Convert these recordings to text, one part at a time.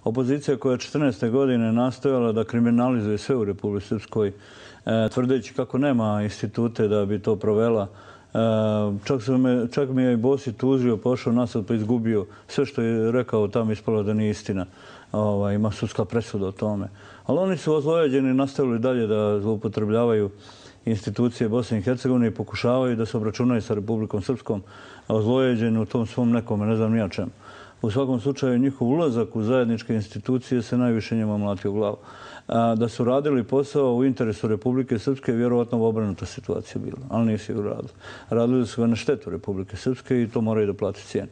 Opozicija koja je 14. godine nastojala da kriminalizuje sve u Republici Srpskoj, tvrdeći kako nema institute da bi to provela. Čak mi je i Bosić tužio, pošao nasad pa izgubio. Sve što je rekao tamo ispalo da nije istina. Ima sudska presuda o tome. Ali oni su ozlojeđeni nastavili dalje da zloupotrebljavaju institucije Bosne i Hercegovine i pokušavaju da se obračunaju sa Republikom Srpskom, ozlojeđeni u tom svom nekome, ne znam ni ja čemu. U svakom slučaju, njihov ulazak u zajedničke institucije se najviše njima mlati u glavu. Da su radili posao u interesu Republike Srpske, vjerovatno u obrnuta situacija bila, ali nisu ju radili. Radili su ga na štetu Republike Srpske i to moraju da plati cijenu.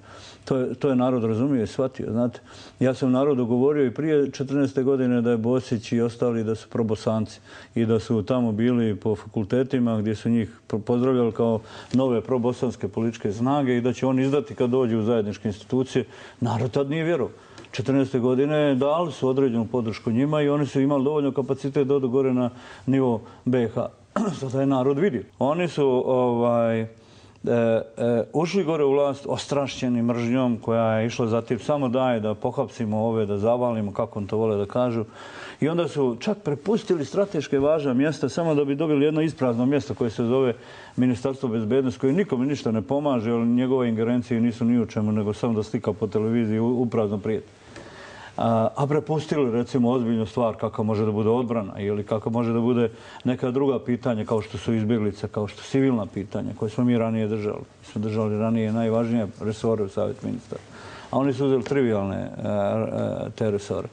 To je narod razumio i shvatio. Znate, ja sam narodu govorio i prije 14. godine da je Bosić i ostali da su probosanci i da su tamo bili po fakultetima gdje su njih pozdravljali kao nove probosanske političke snage i da će oni izdati kad dođu u zajedničke institucije. Narod tad nije vjerovao. 14. godine dali su određenu podršku njima i oni su imali dovoljno kapacitet da odu gore na nivo BiH. Sada je narod vidio. Oni su ušli gore u vlast ostrašćeni mržnjom koja je išla za tim samo daje da pohapsimo ove, da zavalimo, kako on to vole da kažu. I onda su čak prepustili strateške važna mjesta samo da bi dobili jedno isprazno mjesto koje se zove Ministarstvo bezbednosti, koje nikome ništa ne pomaže, ali njegove ingerencije nisu ni u čemu, nego samo da slika po televiziji uprazno prijeti. A prepustili, recimo, ozbiljnu stvar kakva može da bude odbrana ili kakva može da bude neka druga pitanja kao što su izbjeglice, kao što su civilna pitanja koje smo mi ranije držali. Mi smo držali ranije najvažnije resore u Savjet ministara. A oni su uzeli trivialne te resore.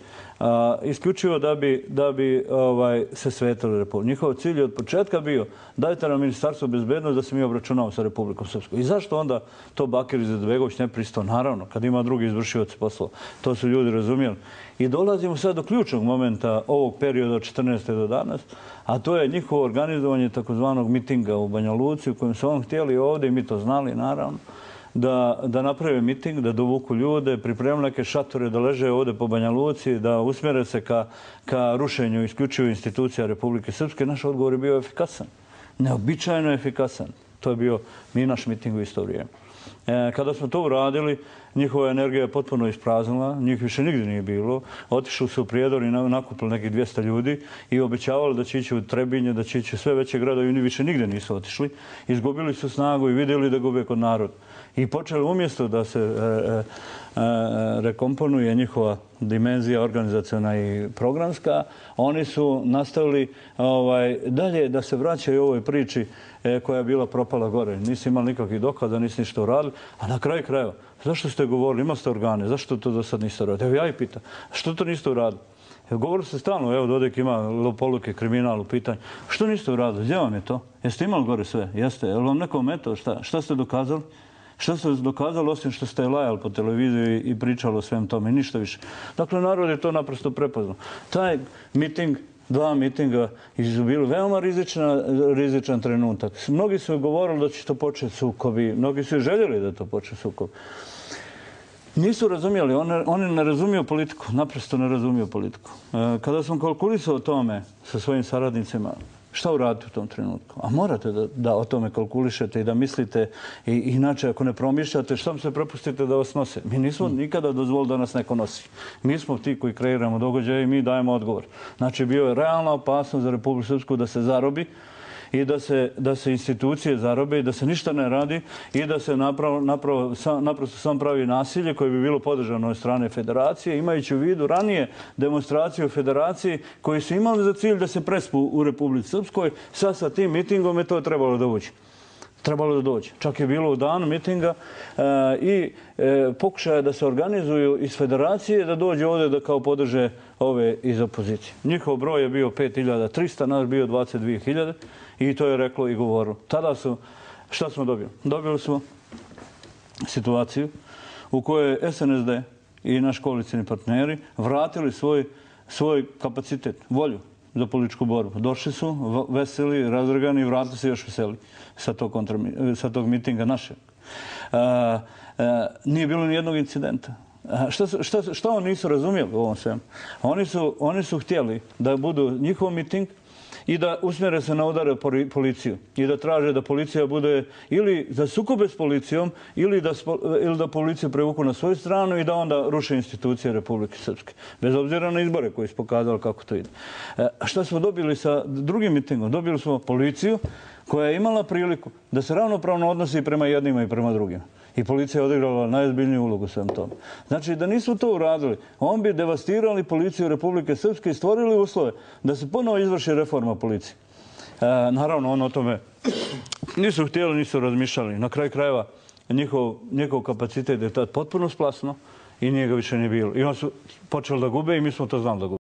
Isključivo da bi se svetili Republiku. Njihov cilj je od početka bio dajte nam Ministarstvo bezbednosti da se mi obračunamo sa Republikom Srpskom. I zašto onda to Bakir Izetbegović ne pristao? Naravno, kad ima drugi izvršioci poslova. To su ljudi razumjeli. I dolazimo sad do ključnog momenta ovog perioda od 14. do danas, a to je njihovo organizovanje takozvanog mitinga u Banja Luci u kojem su on htjeli ovdje i mi to znali, naravno, da naprave miting, da dovuku ljude, pripremili neke šatore, da leže ovdje po Banja Luci, da usmjere se ka rušenju isključivo institucija Republike Srpske. Naš odgovor je bio efikasan. Neobičajno efikasan. To je bio naš miting u isto vrijeme. Kada smo to uradili, njihova energija je potpuno ispraznila, njih više nigdje nije bilo. Otišli su u Prijedor i nakupili nekih 200 ljudi i obećavali da će ići u Trebinje, da će ići u sve veće gradove i oni više nigdje nisu otišli. Izgubili su snagu i vidjeli da gube kod naroda. I počeli umjesto da se rekomponuje njihova dimenzija organizaciona i programska, oni su nastavili dalje da se vraćaju u ovoj priči koja je bila propala gore. Nisu imali nikakvih dokaza, nisu ništa uradili. A na kraju krajeva, zašto ste govorili, imali ste organe, zašto to do sad niste uradili? Evo ja ih pitam, što to niste uradili? Govorili ste stalno, evo Dodik ima lopoluke, kriminal u pitanju. Što niste uradili? Gdje vam je to? Jeste imali gore sve? Jeste. Je li vam neko ometao? Šta ste dokazali? Što ste dokazali osim što ste lajali po televiziji i pričali o svem tome? Ništa više. Dakle, narod je to naprosto prepoznao. Taj miting, dva mitinga su bili veoma rizičan trenutak. Mnogi su govorili da će to početi sukobi. Mnogi su željeli da to počne sukob. Nisu razumijeli. Oni ne razumiju politiku. Naprosto ne razumiju politiku. Kada sam kalkulisao o tome sa svojim saradnicima, šta uraditi u tom trenutku? A morate da o tome kalkulišete i da mislite. Inače, ako ne promišljate, što se prepustite da vas nose? Mi nismo nikada dozvolili da nas neko nosi. Mi smo ti koji kreiramo događaje i mi dajemo odgovor. Znači, bio je realna opasnost za Republiku Srpsku da se zarobi i da se institucije zarobe i da se ništa ne radi i da se naprosto sam pravi nasilje koje bi bilo podržano od strane federacije, imajući u vidu ranije demonstracije u federaciji koji su imali za cilj da se prespu u Republici Srpskoj. Sad sa tim mitingom je to trebalo da uđe. Trebalo da dođe. Čak je bilo u danu mitinga i pokušaja da se organizuju iz federacije da dođe ovdje da kao podrže ove iz opozicije. Njihov broj je bio 5300, naš bio 22.000 i to je reklo i govorilo. Tada šta smo dobili? Dobili smo situaciju u kojoj je SNSD i naši koalicioni partneri vratili svoj kapacitet, volju za političku borbu. Došli su veseli, razdragani i vratili se još veseli sa tog mitinga našeg. Nije bilo ni jednog incidenta. Šta oni nisu razumijeli u ovom svemu? Oni su htjeli da budu njihov miting i da usmjere se na udare policiju i da traže da policija bude ili za sukobe s policijom ili da policiju prevuku na svoju stranu i da onda ruše institucije Republike Srpske. Bez obzira na izbore koji su pokazali kako to ide. Šta smo dobili sa drugim mitingom? Dobili smo policiju koja je imala priliku da se ravnopravno odnosi prema jednima i prema drugima. I policija je odigrala najozbiljniju ulogu u svem tome. Znači, da nisu to uradili, on bi devastirali policiju Republike Srpske i stvorili uslove da se ponovo izvrši reforma policije. Naravno, on o tome nisu htjeli, nisu razmišljali. Na kraju krajeva, njihov kapacitet je tad potpuno splasno i nije ga više ni bilo. I oni su počeli da gube i mi smo to znali da gube.